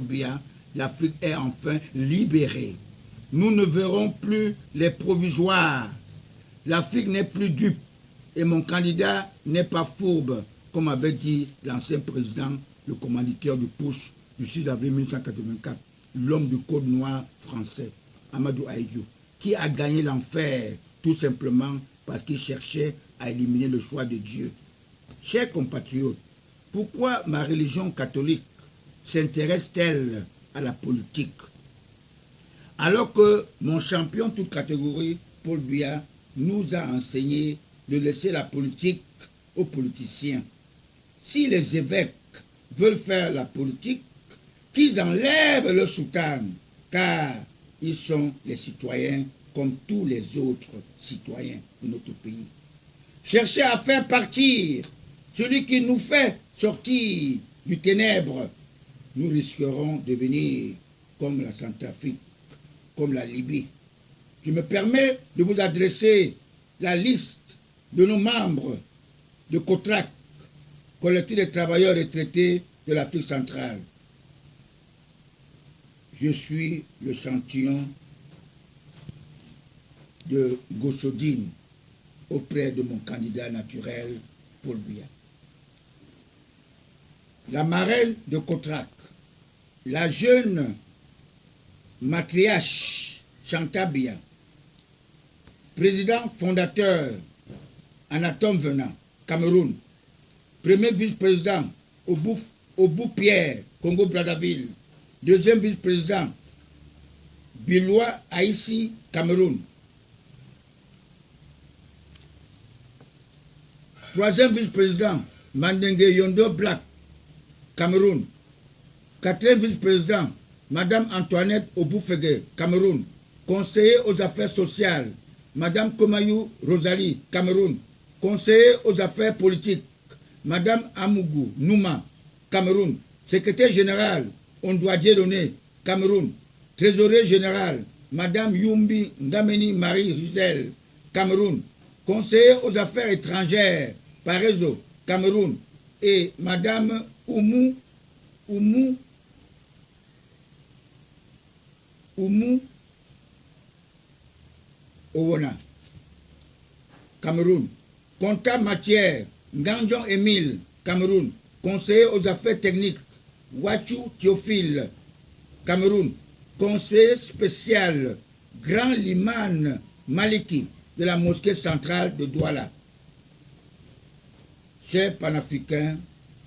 bien, l'Afrique est enfin libérée. Nous ne verrons plus les provisoires. L'Afrique n'est plus dupe et mon candidat n'est pas fourbe, comme avait dit l'ancien président, le commanditaire du putsch du 6 avril 1984, l'homme du code noir français, Amadou Ahidjo, qui a gagné l'enfer tout simplement parce qu'il cherchait à éliminer le choix de Dieu. Chers compatriotes, pourquoi ma religion catholique s'intéresse-t-elle à la politique? Alors que mon champion toute catégorie, Paul Biya, nous a enseigné de laisser la politique aux politiciens. Si les évêques veulent faire la politique, qu'ils enlèvent le soutane, car ils sont les citoyens comme tous les autres citoyens de notre pays. Cherchez à faire partir celui qui nous fait sortir du ténèbre. Nous risquerons de devenir comme la Centrafrique, comme la Libye. Je me permets de vous adresser la liste de nos membres de COTRAC, collectif des travailleurs retraités de l'Afrique centrale. Je suis le chantillon de Gosodine auprès de mon candidat naturel, Paul Biya. La marraine de COTRAC, la jeune matriarche Chantal Biya, président fondateur Anatome Venant, Cameroun, premier vice-président Obou-Pierre, Congo-Brazzaville, deuxième vice-président Biloua Aïssi, Cameroun, troisième vice-président Mandengue Yondo Black, Cameroun, quatrième vice-président Madame Antoinette Oboufege, Cameroun, conseiller aux affaires sociales Madame Komayou Rosalie, Cameroun, conseiller aux affaires politiques Madame Amougou Nouma, Cameroun, secrétaire général Ondoa Dieudonné, Cameroun, trésorier général Madame Yumbi Ndameni Marie Rizal, Cameroun, conseiller aux affaires étrangères Parezo, Cameroun, et Madame Oumou Owona, Cameroun, comptable matière Nganjon Émile, Cameroun, conseiller aux affaires techniques Wachou Théophile, Cameroun, conseiller spécial Grand Liman Maliki de la mosquée centrale de Douala. Chers panafricains,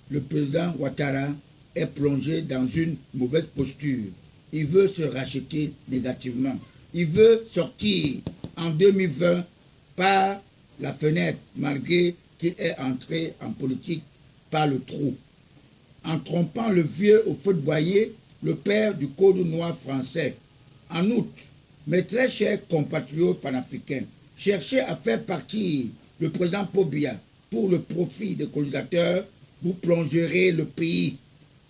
le président Ouattara est plongé dans une mauvaise posture. Il veut se racheter négativement. Il veut sortir en 2020 par la fenêtre, malgré qu'il est entré en politique par le trou. En trompant le vieux au feu de boyer, le père du code noir français. En outre, mes très chers compatriotes panafricains, cherchez à faire partir le président Paul Biya pour le profit des colonisateurs, vous plongerez le pays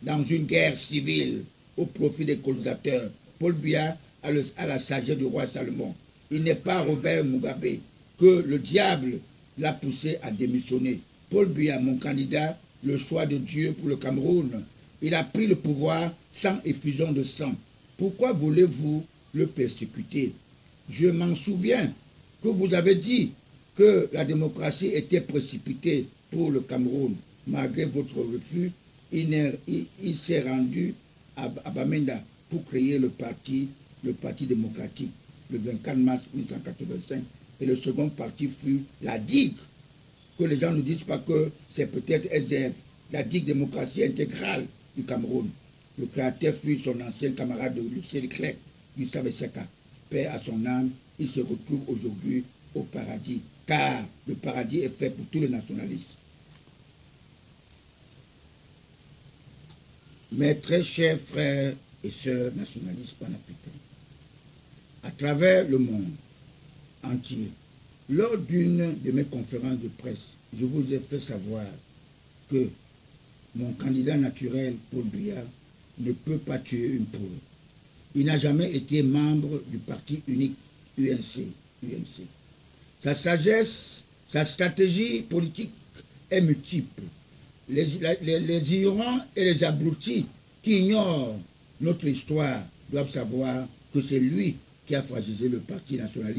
dans une guerre civile au profit des colonisateurs. Paul Biya a la sagesse du roi Salomon. Il n'est pas Robert Mugabe que le diable l'a poussé à démissionner. Paul Biya, mon candidat, le choix de Dieu pour le Cameroun, il a pris le pouvoir sans effusion de sang. Pourquoi voulez-vous le persécuter? Je m'en souviens que vous avez dit que la démocratie était précipitée pour le Cameroun. Malgré votre refus, il s'est rendu à Bamenda pour créer le parti démocratique le 24 mars 1985. Et le second parti fut la DIG. Que les gens ne disent pas que c'est peut-être SDF. La DIG démocratie intégrale du Cameroun. Le créateur fut son ancien camarade de lycée de Clerc, Gustave Seka. Paix à son âme, il se retrouve aujourd'hui au paradis. Car le paradis est fait pour tous les nationalistes. Mes très chers frères et sœurs nationalistes panafricains, à travers le monde entier, lors d'une de mes conférences de presse, je vous ai fait savoir que mon candidat naturel, Paul Biya, ne peut pas tuer une poule. Il n'a jamais été membre du parti unique UNC. Sa sagesse, sa stratégie politique est multiple. Les ignorants et les abrutis qui ignorent notre histoire doivent savoir que c'est lui qui a fragilisé le parti nationaliste.